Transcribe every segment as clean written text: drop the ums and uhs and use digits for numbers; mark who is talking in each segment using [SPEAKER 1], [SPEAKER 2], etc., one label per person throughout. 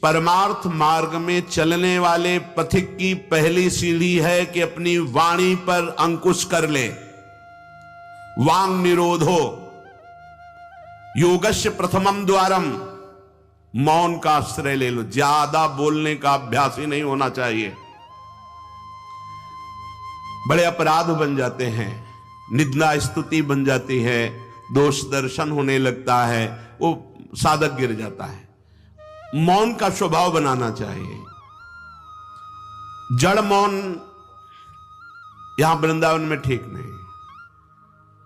[SPEAKER 1] परमार्थ मार्ग में चलने वाले पथिक की पहली सीढ़ी है कि अपनी वाणी पर अंकुश कर ले। वांग निरोधो योगस्य प्रथमम द्वारम, मौन का आश्रय ले लो। ज्यादा बोलने का अभ्यास ही नहीं होना चाहिए, बड़े अपराध बन जाते हैं, निंदा स्तुति बन जाती है, दोष दर्शन होने लगता है, वो साधक गिर जाता है। मौन का स्वभाव बनाना चाहिए। जड़ मौन यहां वृंदावन में ठीक नहीं।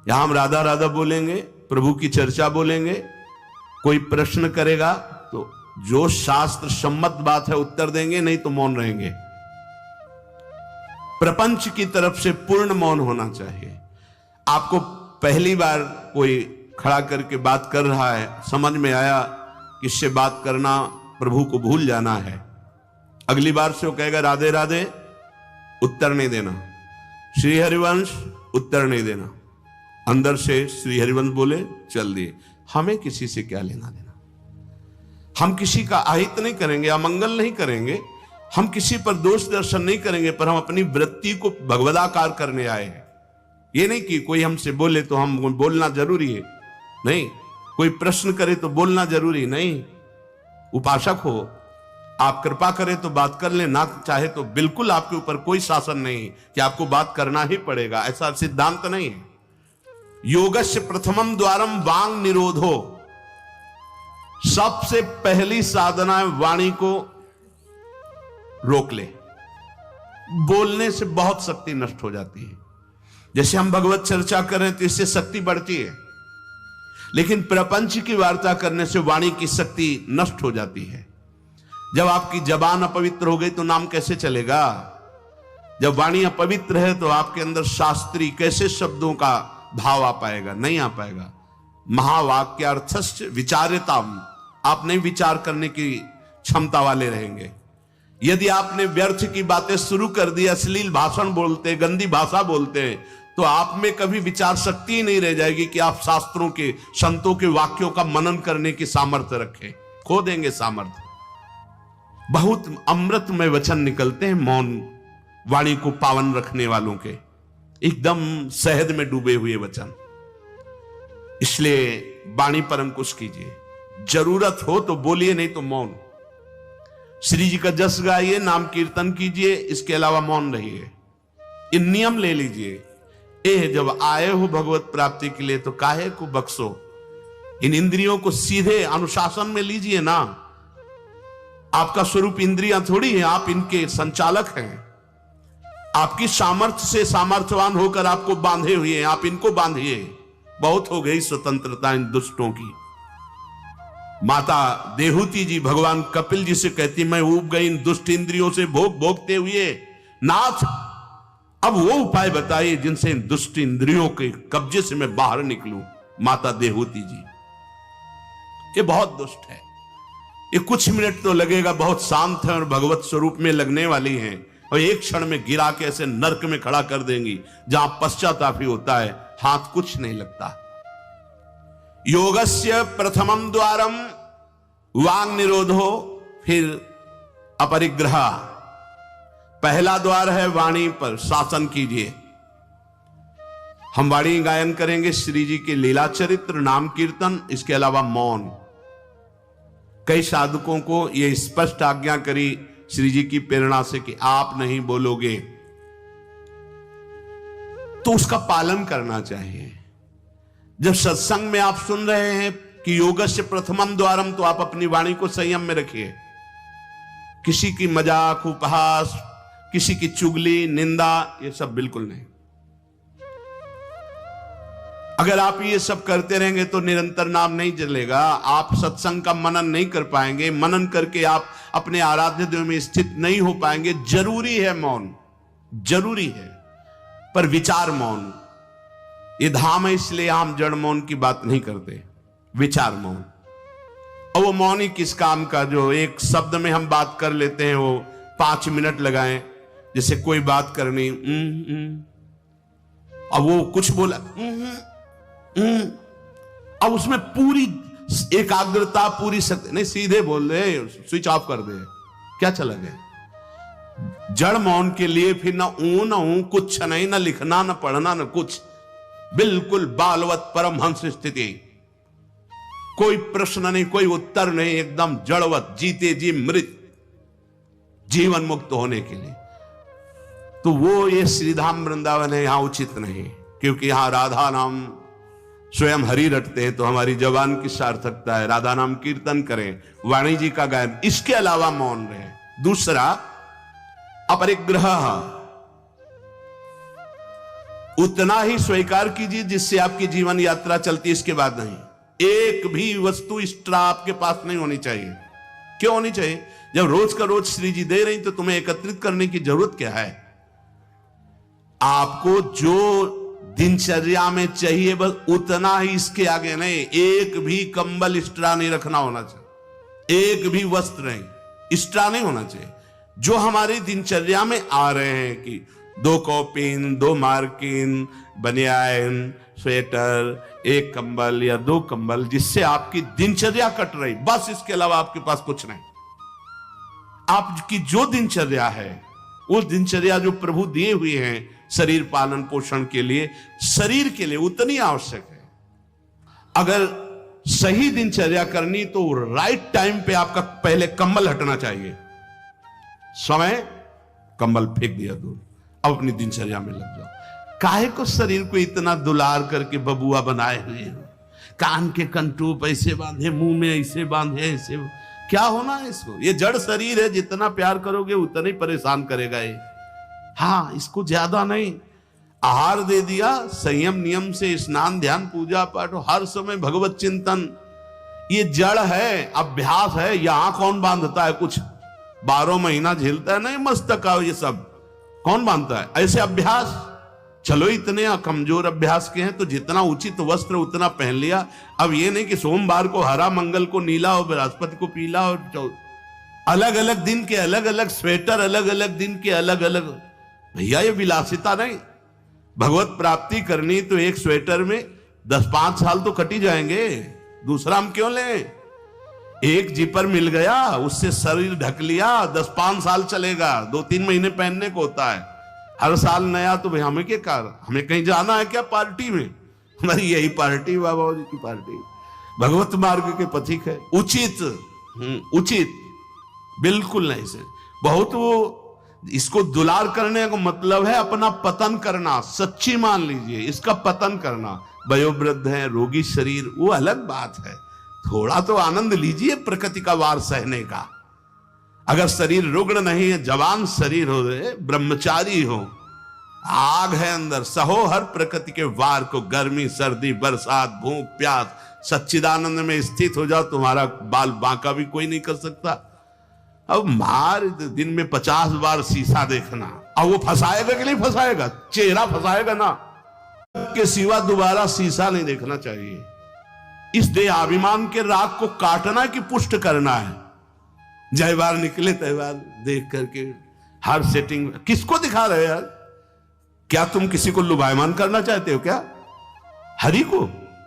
[SPEAKER 1] यहां हम राधा राधा बोलेंगे, प्रभु की चर्चा बोलेंगे, कोई प्रश्न करेगा तो जो शास्त्र सम्मत बात है उत्तर देंगे, नहीं तो मौन रहेंगे। प्रपंच की तरफ से पूर्ण मौन होना चाहिए। आपको पहली बार कोई खड़ा करके बात कर रहा है, समझ में आया कि इससे बात करना प्रभु को भूल जाना है, अगली बार से वो कहेगा राधे राधे, उत्तर नहीं देना। श्री हरिवंश, उत्तर नहीं देना। अंदर से श्री हरिवंश बोले, चल दिए। हमें किसी से क्या लेना देना। हम किसी का अहित नहीं करेंगे, अमंगल नहीं करेंगे, हम किसी पर दोष दर्शन नहीं करेंगे, पर हम अपनी वृत्ति को भगवदाकार करने आए हैं। ये नहीं कि कोई हमसे बोले तो हम बोलना जरूरी है, नहीं। कोई प्रश्न करे तो बोलना जरूरी नहीं। उपासक हो, आप कृपा करें तो बात कर ले, ना चाहे तो बिल्कुल आपके ऊपर कोई शासन नहीं कि आपको बात करना ही पड़ेगा, ऐसा सिद्धांत नहीं है। योगस्य प्रथमम द्वारम वांग निरोधो, सबसे पहली साधना है वाणी को रोक ले। बोलने से बहुत शक्ति नष्ट हो जाती है। जैसे हम भगवत चर्चा करें तो इससे शक्ति बढ़ती है, लेकिन प्रपंच की वार्ता करने से वाणी की शक्ति नष्ट हो जाती है। जब आपकी जबान अपवित्र हो गई तो नाम कैसे चलेगा? जब वाणी अपवित्र है तो आपके अंदर शास्त्री कैसे शब्दों का भाव आ पाएगा? नहीं आ पाएगा। महावाक्यार्थस्य विचार्यताम, आप नहीं विचार करने की क्षमता वाले रहेंगे। यदि आपने व्यर्थ की बातें शुरू कर दी, अश्लील भाषण बोलते, गंदी भाषा बोलते, तो आप में कभी विचार शक्ति ही नहीं रह जाएगी कि आप शास्त्रों के, संतों के वाक्यों का मनन करने की सामर्थ्य रखें। खो देंगे सामर्थ्य। बहुत अमृतमय वचन निकलते हैं मौन वाणी को पावन रखने वालों के, एकदम शहद में डूबे हुए वचन। इसलिए वाणी पर अंकुश कीजिए। जरूरत हो तो बोलिए, नहीं तो मौन। श्री जी का जस गाइए, नाम कीर्तन कीजिए, इसके अलावा मौन रहिए। इन नियम ले लीजिए। जब आए हो भगवत प्राप्ति के लिए तो काहे को बख्शो। इन इंद्रियों को सीधे अनुशासन में लीजिए ना। आपका स्वरूप इंद्रियां थोड़ी है, आप इनके संचालक हैं। आपकी सामर्थ्य से सामर्थ्यवान होकर आपको बांधे हुए हैं, आप इनको बांधिए। बहुत हो गई स्वतंत्रता इन दुष्टों की। माता देहूती जी भगवान कपिल जी से कहती, मैं ऊब गई इन दुष्ट इंद्रियों से भोगते हुए। नाथ, अब वो उपाय बताइए जिनसे इन दुष्ट इंद्रियों के कब्जे से मैं बाहर निकलूं। माता देहूती जी, ये बहुत दुष्ट है। ये कुछ मिनट तो लगेगा, बहुत शांत है और भगवत स्वरूप में लगने वाली हैं, और एक क्षण में गिरा के ऐसे नरक में खड़ा कर देंगी जहां पश्चाताप ही होता है, हाथ कुछ नहीं लगता। योगस्य प्रथमम द्वारम वांग निरोधो, फिर अपरिग्रह। पहला द्वार है वाणी पर शासन कीजिए। हम वाणी गायन करेंगे, श्री जी के लीला चरित्र, नाम कीर्तन, इसके अलावा मौन। कई साधकों को यह स्पष्ट आज्ञा करी श्री जी की प्रेरणा से कि आप नहीं बोलोगे, तो उसका पालन करना चाहिए। जब सत्संग में आप सुन रहे हैं कि योगस्य प्रथमम द्वारम, तो आप अपनी वाणी को संयम में रखिए। किसी की मजाक, उपहास, किसी की चुगली, निंदा, ये सब बिल्कुल नहीं। अगर आप ये सब करते रहेंगे तो निरंतर नाम नहीं चलेगा। आप सत्संग का मनन नहीं कर पाएंगे। मनन करके आप अपने आराध्य देव में स्थित नहीं हो पाएंगे। जरूरी है मौन, जरूरी है, पर विचार मौन। ये धाम है, इसलिए हम जड़ मौन की बात नहीं करते, विचार मौन। और वो मौन ही किस काम का जो एक शब्द में हम बात कर लेते हैं, वो 5 मिनट लगाएं। जैसे कोई बात करनी, अब वो कुछ बोला, अब उसमें पूरी एकाग्रता पूरी शक्ति नहीं, सीधे बोल दे, स्विच ऑफ कर दे, क्या चला गया। जड़ मौन के लिए फिर ना ऊ ना ऊ, कुछ नहीं, ना लिखना ना पढ़ना ना कुछ, बिल्कुल बालवत परमहंस स्थिति, कोई प्रश्न नहीं, कोई उत्तर नहीं, एकदम जड़वत, जीते जी मृत, जीवन मुक्त होने के लिए। तो वो ये श्रीधाम वृंदावन है, यहां उचित नहीं, क्योंकि यहां राधा नाम स्वयं हरि रटते हैं, तो हमारी जबान की सार्थकता है, राधा नाम कीर्तन करें, वाणी जी का गायन, इसके अलावा मौन रहे। दूसरा, अपरिग्रह, उतना ही स्वीकार कीजिए जिससे आपकी जीवन यात्रा चलती, इसके बाद नहीं। एक भी वस्तु एक्स्ट्रा आपके पास नहीं होनी चाहिए। क्यों होनी चाहिए? जब रोज का रोज श्री जी दे रही तो तुम्हें एकत्रित करने की जरूरत क्या है? आपको जो दिनचर्या में चाहिए बस उतना ही, इसके आगे नहीं। एक भी कंबल एक्स्ट्रा नहीं रखना होना चाहिए, एक भी वस्त्र नहीं एक्स्ट्रा नहीं होना चाहिए। जो हमारी दिनचर्या में आ रहे हैं कि 2 कॉपिन, 2 मार्किन, बनियान, स्वेटर, 1 कंबल या 2 कंबल, जिससे आपकी दिनचर्या कट रही, बस इसके अलावा आपके पास कुछ नहीं। आपकी जो दिनचर्या है वो दिनचर्या जो प्रभु दिए हुए हैं शरीर पालन पोषण के लिए, शरीर के लिए उतनी आवश्यक है। अगर सही दिनचर्या करनी तो राइट टाइम पे आपका पहले कंबल हटना चाहिए, समय कंबल फेंक दिया दूर, अब अपनी दिनचर्या में लग जाओ। काहे को शरीर को इतना दुलार करके बबुआ बनाए हुए हो, कान के कंटूप ऐसे बांधे, मुंह में ऐसे बांधे, ऐसे क्या होना है इसको? ये जड़ शरीर है, जितना प्यार करोगे उतना ही परेशान करेगा ये। हाँ, इसको ज्यादा नहीं, आहार दे दिया, संयम नियम से स्नान ध्यान पूजा पाठ, हर समय भगवत चिंतन, ये जड़ है, अभ्यास है। यहां कौन बांधता है कुछ? 12 महीना झेलता है नहीं मस्तक का, ये सब कौन बांधता है? ऐसे अभ्यास, चलो इतने कमजोर अभ्यास के हैं तो जितना उचित वस्त्र उतना पहन लिया। अब ये नहीं कि सोमवार को हरा, मंगल को नीला और बृहस्पति को पीला, और अलग अलग दिन के अलग अलग स्वेटर, अलग अलग दिन के अलग अलग। भैया ये विलासिता नहीं। भगवत प्राप्ति करनी तो एक स्वेटर में 10-5 साल तो कट ही जाएंगे, दूसरा हम क्यों लें? एक जिपर मिल गया, उससे शरीर ढक लिया, 10-5 साल चलेगा, 2-3 महीने पहनने को होता है। हर साल नया तो भाई हमें क्या कार, हमें कहीं जाना है क्या पार्टी में? हमारी यही पार्टी, बाबा जी की पार्टी, भगवत मार्ग के पथिक है। उचित उचित बिल्कुल नहीं से बहुत, वो इसको दुलार करने का मतलब है अपना पतन करना। सच्ची मान लीजिए, इसका पतन करना। वयोवृद्ध है, रोगी शरीर, वो अलग बात है, थोड़ा तो आनंद लीजिए प्रकृति का वार सहने का। अगर शरीर रुग्ण नहीं है, जवान शरीर हो, ब्रह्मचारी हो, आग है अंदर, सहो हर प्रकृति के वार को, गर्मी सर्दी बरसात भूख प्यास, सच्चिदानंद में स्थित हो जाओ, तुम्हारा बाल बांका भी कोई नहीं कर सकता। अब मार दिन में 50 बार शीशा देखना, अब वो फंसाएगा कि नहीं फंसाएगा? चेहरा फंसाएगा ना, के सिवा दोबारा शीशा नहीं देखना चाहिए। इस देहाभिमान के राग को काटना कि पुष्ट करना है? जय बार निकले तयबार देख करके हर सेटिंग किसको दिखा रहे हो यार? क्या तुम किसी को लुभायमान करना चाहते हो क्या? हरि को?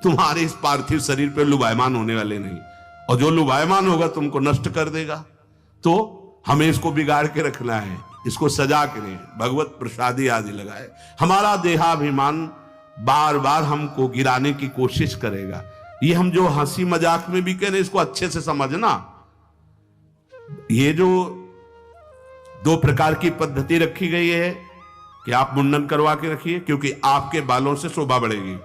[SPEAKER 1] तुम्हारे इस पार्थिव शरीर पर लुभायमान होने वाले नहीं, और जो लुभायमान होगा तुमको नष्ट कर देगा। तो हमें इसको बिगाड़ के रखना है, इसको सजा के नहीं, भगवत प्रसादी आदि लगाए। हमारा देहाभिमान बार बार हमको गिराने की कोशिश करेगा। ये हम जो हंसी मजाक में भी कह रहे, इसको अच्छे से समझना। ये जो 2 प्रकार की पद्धति रखी गई है कि आप मुंडन करवा के रखिए क्योंकि आपके बालों से शोभा बढ़ेगी,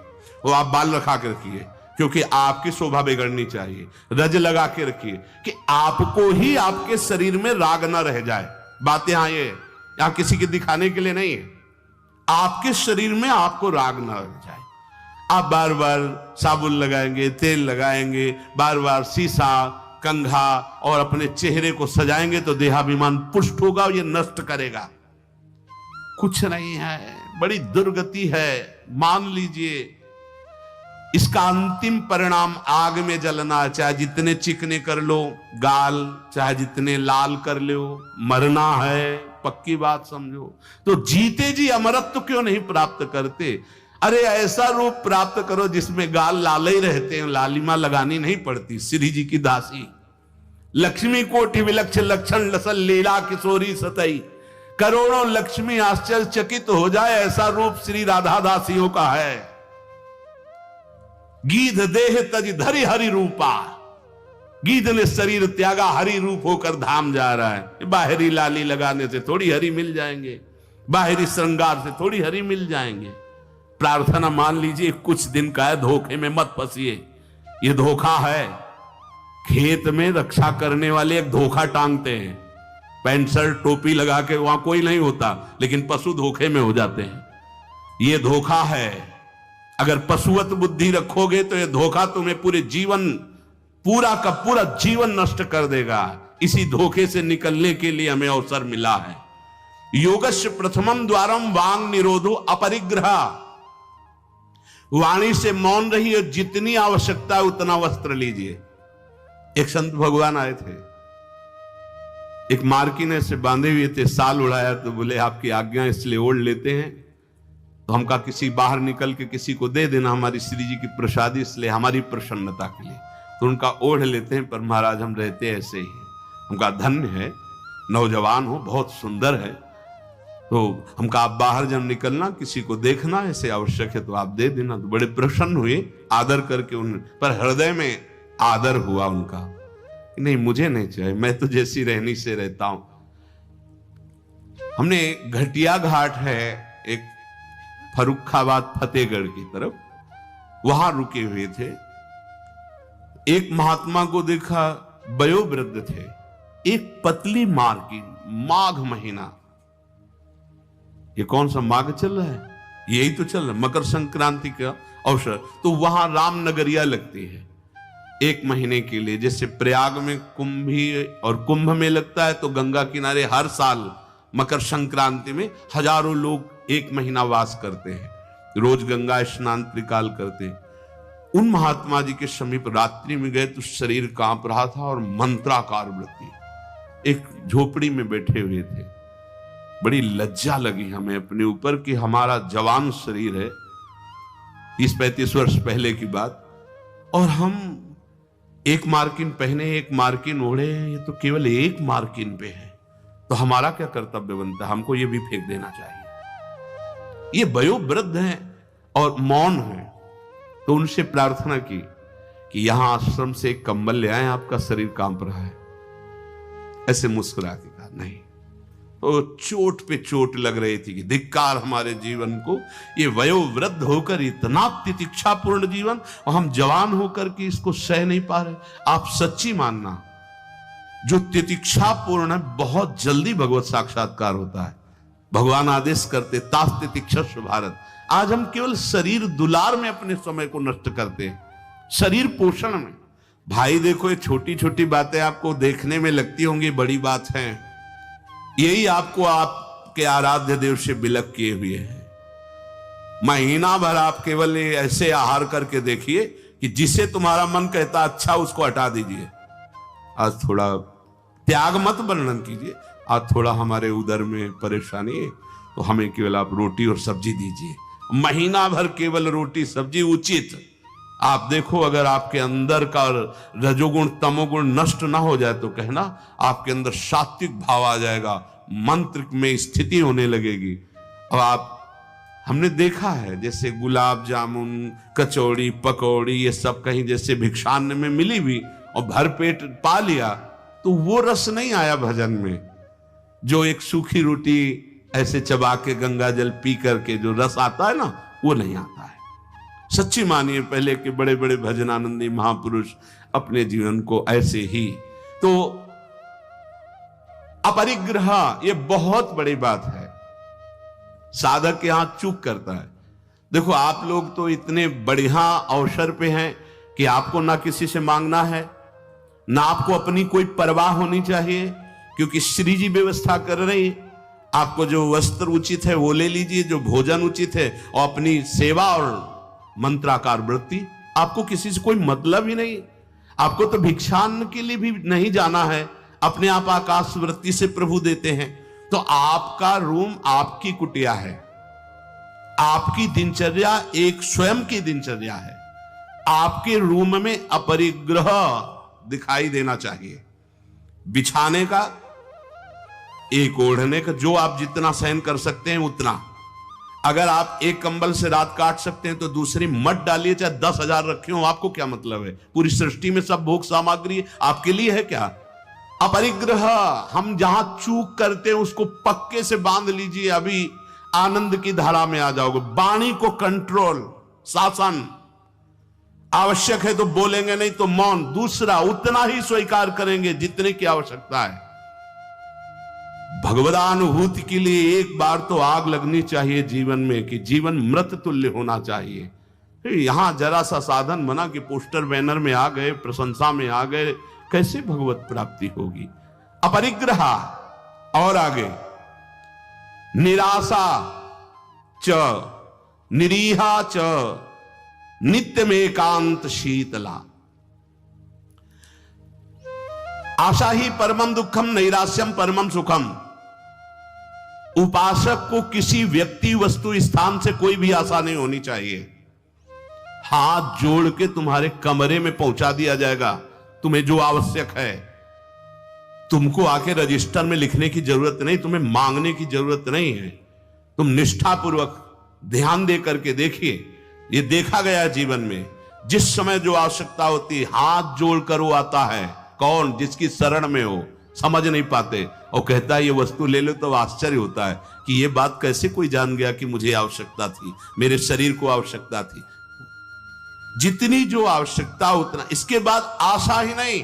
[SPEAKER 1] और आप बाल रखा के रखिए क्योंकि आपकी शोभा बिगड़नी चाहिए। रज लगा के रखिए कि आपको ही आपके शरीर में राग ना रह जाए। बात यहां ये, यहां किसी के दिखाने के लिए नहीं है, आपके शरीर में आपको राग ना रह जाए। आप बार बार साबुन लगाएंगे, तेल लगाएंगे, बार बार शीशा कंघा और अपने चेहरे को सजाएंगे तो देहाभिमान पुष्ट होगा, ये नष्ट करेगा। कुछ नहीं है, बड़ी दुर्गति है, मान लीजिए। इसका अंतिम परिणाम आग में जलना, चाहे जितने चिकने कर लो गाल, चाहे जितने लाल कर लो, मरना है, पक्की बात समझो। तो जीते जी अमरत्व क्यों नहीं प्राप्त करते? अरे ऐसा रूप प्राप्त करो जिसमें गाल लाल ही रहते हैं, लालिमा लगानी नहीं पड़ती। श्री जी की दासी लक्ष्मी कोटि विलक्ष लक्षण लसल लीला किशोरी सतई, करोड़ों लक्ष्मी आश्चर्यचकित हो जाए ऐसा रूप श्री राधा दासियों का है। गीध देह तज धरि हरि रूपा, गीध ने शरीर त्यागा, हरि रूप होकर धाम जा रहा है। बाहरी लाली लगाने से थोड़ी हरि मिल जाएंगे, बाहरी श्रृंगार से थोड़ी हरि मिल जाएंगे। प्रार्थना मान लीजिए कुछ दिन का है, धोखे में मत फंसिए। ये धोखा है। खेत में रक्षा करने वाले एक धोखा टांगते हैं, पैंट शर्ट टोपी लगा के, वहां कोई नहीं होता, लेकिन पशु धोखे में हो जाते हैं। ये धोखा है। अगर पशुवत बुद्धि रखोगे तो ये धोखा तुम्हें पूरे जीवन, पूरा का पूरा जीवन नष्ट कर देगा। इसी धोखे से निकलने के लिए हमें अवसर मिला है। योगस्य प्रथमम द्वारम वांग निरोधो अपरिग्रह, वाणी से मौन रहिए, जितनी आवश्यकता है उतना वस्त्र लीजिए। एक संत भगवान आए थे, एक मार्किन ऐसे बांधे हुए थे, साल उड़ाया, तो बोले आपकी आज्ञा इसलिए ओढ़ लेते हैं। तो हम कहा किसी बाहर निकल के किसी को दे देना, हमारी श्री जी की प्रसादी, इसलिए हमारी प्रसन्नता के लिए। तो उनका ओढ़ लेते हैं, पर महाराज हम रहते ऐसे ही हैं। हम कहा धन्य है, नौजवान हो, बहुत सुंदर है। तो हम कहा आप बाहर जब निकलना किसी को देखना ऐसे आवश्यक है तो आप दे देना। तो बड़े प्रसन्न हुए, आदर करके उन पर हृदय में आदर हुआ उनका, नहीं मुझे नहीं चाहिए, मैं तो जैसी रहनी से रहता हूं। हमने घटिया घाट है एक फर्रुखाबाद फतेहगढ़ की तरफ, वहां रुके हुए थे। एक महात्मा को देखा, वयोवृद्ध थे, एक पतली मार्किन, माघ महीना, ये कौन सा माघ चल रहा है, यही तो चल रहा है, मकर संक्रांति का अवसर। तो वहां रामनगरिया लगती है एक महीने के लिए, जैसे प्रयाग में कुंभ में लगता है, तो गंगा किनारे हर साल मकर संक्रांति में हजारों लोग एक महीना वास करते हैं, रोज गंगा स्नान त्रिकाल करते हैं। उन महात्मा जी के समीप रात्रि में गए तो शरीर कांप रहा था और मंत्राकार वृत्ति, एक झोपड़ी में बैठे हुए थे। बड़ी लज्जा लगी हमें अपने ऊपर कि हमारा जवान शरीर है, 30-35 वर्ष पहले की बात, और हम एक मार्किन पहने एक मार्किन ओढ़े, ये तो केवल एक मार्किन पे है, तो हमारा क्या कर्तव्य बनता है, हमको ये भी फेंक देना चाहिए। ये वयोवृद्ध हैं और मौन हैं। तो उनसे प्रार्थना की कि यहां आश्रम से एक कंबल ले आए, आपका शरीर कांप रहा है। ऐसे मुस्कुरा के कहा नहीं। तो चोट पे चोट लग रही थी कि धिक्कार हमारे जीवन को, ये वयोवृद्ध होकर इतना तितिक्षापूर्ण जीवन, और हम जवान होकर के इसको सह नहीं पा रहे। आप सच्ची मानना, जो तितिक्षापूर्ण है बहुत जल्दी भगवत साक्षात्कार होता है। भगवान आदेश करते तास तितिक्षस्व भारत। आज हम केवल शरीर दुलार में अपने समय को नष्ट करते हैं, शरीर पोषण में। भाई देखो, ये छोटी छोटी बातें आपको देखने में लगती होंगी बड़ी बात है, यही आपको आपके आराध्य देव से विलग किए हुए हैं। महीना भर आप केवल ऐसे आहार करके देखिए कि जिसे तुम्हारा मन कहता अच्छा उसको हटा दीजिए। आज थोड़ा त्याग मत वर्णन कीजिए, आज थोड़ा हमारे उदर में परेशानी है तो हमें केवल आप रोटी और सब्जी दीजिए। महीना भर केवल रोटी सब्जी उचित। आप देखो, अगर आपके अंदर का रजोगुण तमोगुण नष्ट ना हो जाए तो कहना आपके अंदर सात्विक भाव आ जाएगा, मंत्र में स्थिति होने लगेगी। अब आप, हमने देखा है जैसे गुलाब जामुन, कचौड़ी, पकौड़ी, ये सब कहीं जैसे भिक्षान्न में मिली भी और भर पेट पा लिया, तो वो रस नहीं आया भजन में। जो एक सूखी रोटी ऐसे चबा के गंगा जल पी करके जो रस आता है ना, वो नहीं आता है। सच्ची मानिए, पहले के बड़े बड़े भजनानंदी महापुरुष अपने जीवन को ऐसे ही। तो अपरिग्रह ये बहुत बड़ी बात है, साधक यहां चूक करता है। देखो, आप लोग तो इतने बढ़िया अवसर पे हैं कि आपको ना किसी से मांगना है, ना आपको अपनी कोई परवाह होनी चाहिए, क्योंकि श्री जी व्यवस्था कर रही है। आपको जो वस्त्र उचित है वो ले लीजिए, जो भोजन उचित है, और अपनी सेवा और मंत्राकार वृत्ति। आपको किसी से कोई मतलब ही नहीं। आपको तो भिक्षान्न के लिए भी नहीं जाना है, अपने आप आकाश वृत्ति से प्रभु देते हैं। तो आपका रूम आपकी कुटिया है, आपकी दिनचर्या एक स्वयं की दिनचर्या है। आपके रूम में अपरिग्रह दिखाई देना चाहिए। बिछाने का, एक ओढ़ने का, जो आप जितना सहन कर सकते हैं उतना। अगर आप एक कंबल से रात काट सकते हैं तो दूसरी मत डालिए, चाहे 10,000 रखे हो, आपको क्या मतलब है? पूरी सृष्टि में सब भोग सामग्री आपके लिए है क्या? अपरिग्रह, हम जहां चूक करते हैं उसको पक्के से बांध लीजिए, अभी आनंद की धारा में आ जाओगे। वाणी को कंट्रोल, शासन, आवश्यक है तो बोलेंगे, नहीं तो मौन। दूसरा, उतना ही स्वीकार करेंगे जितने की आवश्यकता है। भगवदानुभूति के लिए एक बार तो आग लगनी चाहिए जीवन में, कि जीवन मृत तुल्य होना चाहिए। यहां जरा सा साधन बना कि पोस्टर बैनर में आ गए, प्रशंसा में आ गए, कैसे भगवत प्राप्ति होगी? अपरिग्रह। और आगे, निराशा च निरीहा च नित्यमेकांत शीतला। आशा ही परमम दुखम, नैराश्यम परमम सुखम। उपासक को किसी व्यक्ति, वस्तु, स्थान से कोई भी आशा नहीं होनी चाहिए। हाथ जोड़ के तुम्हारे कमरे में पहुंचा दिया जाएगा तुम्हें जो आवश्यक है। तुमको आके रजिस्टर में लिखने की जरूरत नहीं, तुम्हें मांगने की जरूरत नहीं है। तुम निष्ठापूर्वक ध्यान दे करके देखिए, ये देखा गया जीवन में, जिस समय जो आवश्यकता होती है हाथ जोड़कर वो आता है। कौन? जिसकी शरण में हो, समझ नहीं पाते और कहता है ये वस्तु ले लो, तो आश्चर्य होता है कि ये बात कैसे कोई जान गया कि मुझे आवश्यकता थी, मेरे शरीर को आवश्यकता थी। जितनी जो आवश्यकता उतना। इसके बाद आशा ही नहीं,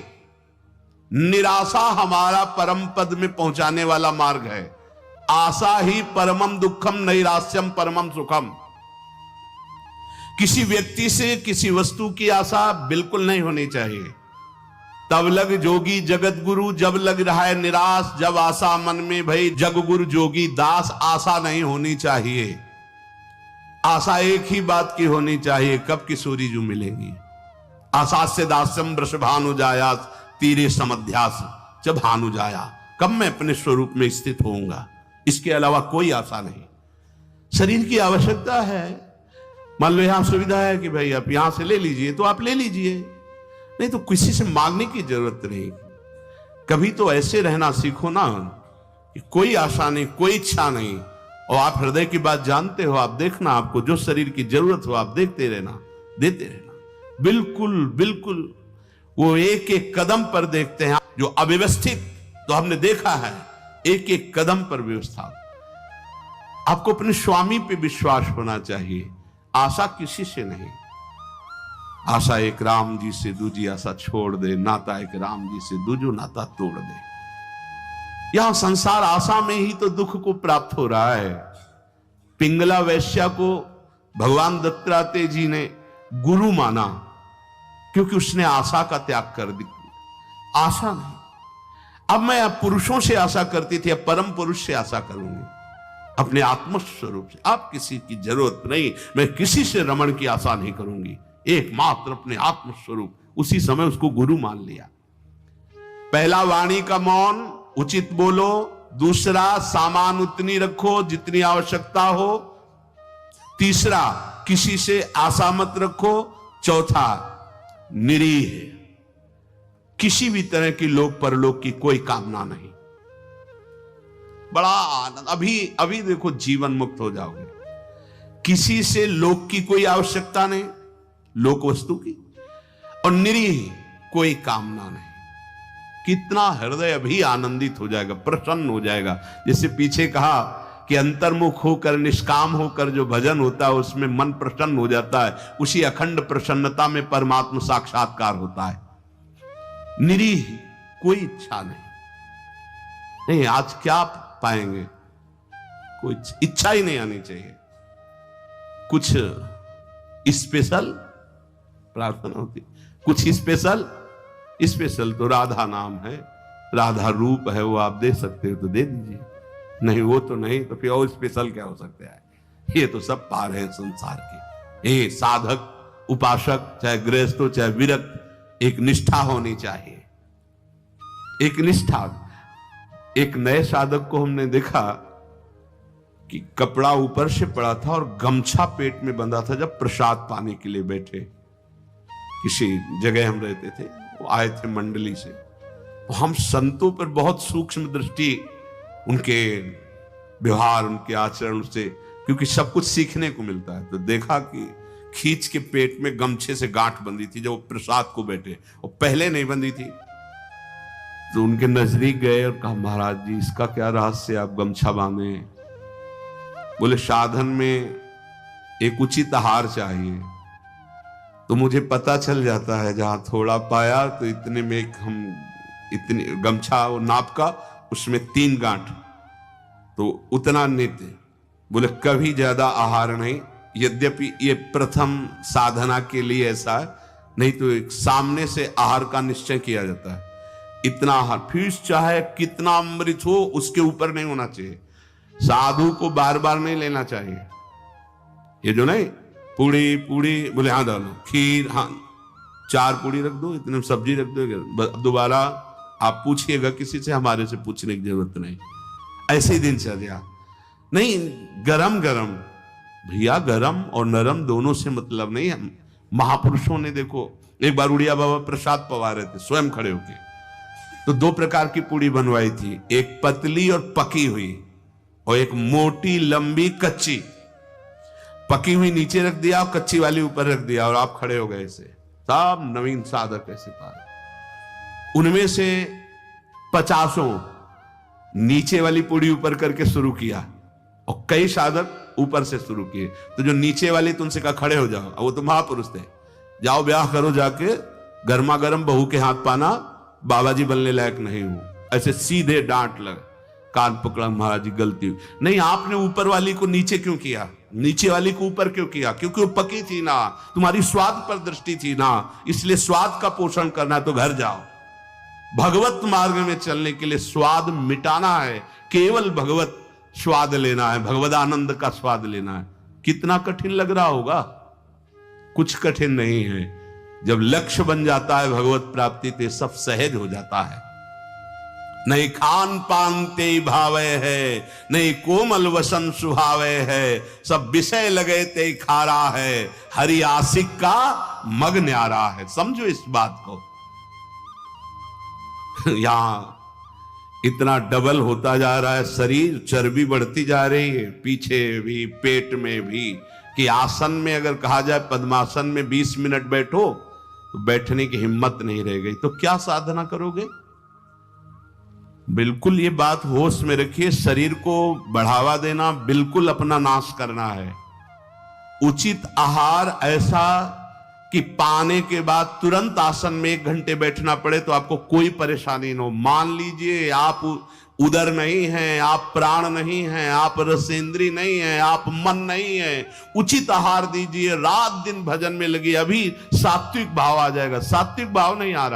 [SPEAKER 1] निराशा हमारा परम पद में पहुंचाने वाला मार्ग है। आशा ही परमम दुखम, नैराश्यम परमम सुखम। किसी व्यक्ति से, किसी वस्तु की आशा बिल्कुल नहीं होनी चाहिए। तब लग जोगी जगत गुरु, जब लग रहा है निराश, जब आशा मन में भई जग गुरु जोगी दास। आशा नहीं होनी चाहिए। आशा एक ही बात की होनी चाहिए, कब किशोरी जो मिलेंगी। आशा से दास्यम वृषभानु जाया, तीरे समध्यास जब भानु जाया, कब मैं अपने स्वरूप में स्थित होऊंगा। इसके अलावा कोई आशा नहीं। शरीर की आवश्यकता है। मान लो यहां सुविधा है कि भाई आप यहां से ले लीजिए, तो आप ले लीजिए, नहीं तो किसी से मांगने की जरूरत नहीं। कभी तो ऐसे रहना सीखो ना कि कोई आशा नहीं, कोई इच्छा नहीं, और आप हृदय की बात जानते हो। आप देखना, आपको जो शरीर की जरूरत हो आप देखते रहना, देते रहना। बिल्कुल बिल्कुल वो एक एक कदम पर देखते हैं। जो अव्यवस्थित, तो हमने देखा है एक एक कदम पर व्यवस्था। आपको अपने स्वामी पे विश्वास होना चाहिए, आशा किसी से नहीं। आशा एक राम जी से दूजी आशा छोड़ दे, नाता एक राम जी से दूजो नाता तोड़ दे। यहां संसार आशा में ही तो दुख को प्राप्त हो रहा है। पिंगला वैश्या को भगवान दत्तात्रेय जी ने गुरु माना, क्योंकि उसने आशा का त्याग कर दी। आशा नहीं। अब मैं पुरुषों से आशा करती थी, अब परम पुरुष से आशा करूंगी, अपने आत्मस्वरूप से। आप किसी की जरूरत नहीं, मैं किसी से रमण की आशा नहीं करूंगी, एकमात्र अपने आत्मस्वरूप। उसी समय उसको गुरु मान लिया। पहला, वाणी का मौन, उचित बोलो। दूसरा, सामान उतनी रखो जितनी आवश्यकता हो। तीसरा, किसी से आशा मत रखो। चौथा, निरीह, किसी भी तरह की लोक परलोक की कोई कामना नहीं। बड़ा आनंद। अभी देखो, जीवन मुक्त हो जाओगे। किसी से लोक की कोई आवश्यकता नहीं, लोक वस्तु की, और निरीह, कोई कामना नहीं। कितना हृदय अभी आनंदित हो जाएगा, प्रसन्न हो जाएगा। जैसे पीछे कहा कि अंतर्मुख होकर, निष्काम होकर जो भजन होता है उसमें मन प्रसन्न हो जाता है। उसी अखंड प्रसन्नता में परमात्मा साक्षात्कार होता है। निरीह, कोई इच्छा नहीं। आज क्या पाएंगे? कोई इच्छा ही नहीं आनी चाहिए। कुछ स्पेशल प्रार्थना होती, कुछ स्पेशल तो राधा नाम है, राधा रूप है, वो आप दे सकते हो तो दे दीजिए, नहीं वो तो नहीं, तो फिर और स्पेशल क्या हो सकता है? ये तो सब पार है संसार के। ये साधक, उपासक, चाहे गृहस्थ हो चाहे विरक्त, एक निष्ठा होनी चाहिए। एक निष्ठा। एक नए साधक को हमने देखा, कि कपड़ा ऊपर से पड़ा था और गमछा पेट में बंधा था। जब प्रसाद पाने के लिए बैठे, किसी जगह हम रहते थे, वो आए थे मंडली से, तो हम संतों पर बहुत सूक्ष्म दृष्टि, उनके व्यवहार, उनके आचरण से, क्योंकि सब कुछ सीखने को मिलता है, तो देखा कि खींच के पेट में गमछे से गांठ बंधी थी जब वो प्रसाद को बैठे, और पहले नहीं बंधी थी। तो उनके नजदीक गए और कहा, महाराज जी इसका क्या रहस्य, आप गमछा बांधे? बोले साधन में एक उचित आहार चाहिए, तो मुझे पता चल जाता है जहां थोड़ा पाया तो इतने में हम इतने गमछा नाप का, उसमें 3 गांठ, तो उतना नित्य। बोले कभी ज्यादा आहार नहीं, यद्यपि ये प्रथम साधना के लिए ऐसा है, नहीं तो एक सामने से आहार का निश्चय किया जाता है, इतना आहार, फिर चाहे कितना अमृत हो उसके ऊपर नहीं होना चाहिए। साधु को बार बार नहीं लेना चाहिए। ये जो नहीं पूड़ी पूड़ी, बोले हाँ डालो, खीर हाँ 4 पूड़ी रख दो, इतने सब्जी रख दो, दोबारा आप पूछिएगा किसी से, हमारे से पूछने की जरूरत नहीं। ऐसे ही दिनचर्या नहीं, गरम गरम भैया, गरम और नरम दोनों से मतलब नहीं। हम महापुरुषों ने देखो, एक बार उड़िया बाबा प्रसाद पवा रहे थे स्वयं खड़े होके, तो 2 प्रकार की पूड़ी बनवाई थी, एक पतली और पकी हुई, और एक मोटी लंबी कच्ची। पकी हुई नीचे रख दिया और कच्ची वाली ऊपर रख दिया, और आप खड़े हो गए। ऐसे सब नवीन साधक ऐसे पार, उनमें से 50 नीचे वाली पूड़ी ऊपर करके शुरू किया, और कई साधक ऊपर से शुरू किए। तो जो नीचे वाले तुमसे कहा खड़े हो जाओ, वो तो महापुरुष थे, जाओ ब्याह करो जाके, गर्मा गर्म बहू के हाथ पाना, बाबा जी बनने लायक नहीं हूं। ऐसे सीधे डांट लग, कान पकड़ा, महाराज जी गलती हुई। नहीं, आपने ऊपर वाली को नीचे क्यों किया, नीचे वाली को ऊपर क्यों किया? क्योंकि वो पकी थी ना, तुम्हारी स्वाद पर दृष्टि थी ना, इसलिए स्वाद का पोषण करना, तो घर जाओ। भगवत मार्ग में चलने के लिए स्वाद मिटाना है, केवल भगवत स्वाद लेना है, भगवत आनंद का स्वाद लेना है। कितना कठिन लग रहा होगा? कुछ कठिन नहीं है। जब लक्ष्य बन जाता है भगवत प्राप्ति, तो सब सहज हो जाता है। नहीं खान पान ते भावे है, नहीं कोमल वसन सुहावे है, सब विषय लगे ते खारा है, हरि आशिक का मग न्यारा है। समझो इस बात को। यहां इतना डबल होता जा रहा है शरीर, चर्बी बढ़ती जा रही है, पीछे भी पेट में भी, कि आसन में अगर कहा जाए पद्मासन में 20 मिनट बैठो तो बैठने की हिम्मत नहीं रह गई, तो क्या साधना करोगे? बिल्कुल ये बात होश में रखिए, शरीर को बढ़ावा देना बिल्कुल अपना नाश करना है। उचित आहार ऐसा कि पाने के बाद तुरंत आसन में 1 घंटे बैठना पड़े तो आपको कोई परेशानी न हो। मान लीजिए आप उदर नहीं हैं, आप प्राण नहीं हैं, आप रसेंद्री नहीं हैं, आप मन नहीं है, उचित आहार दीजिए, रात दिन भजन में लगी, अभी सात्विक भाव आ जाएगा। सात्विक भाव नहीं आ रहा।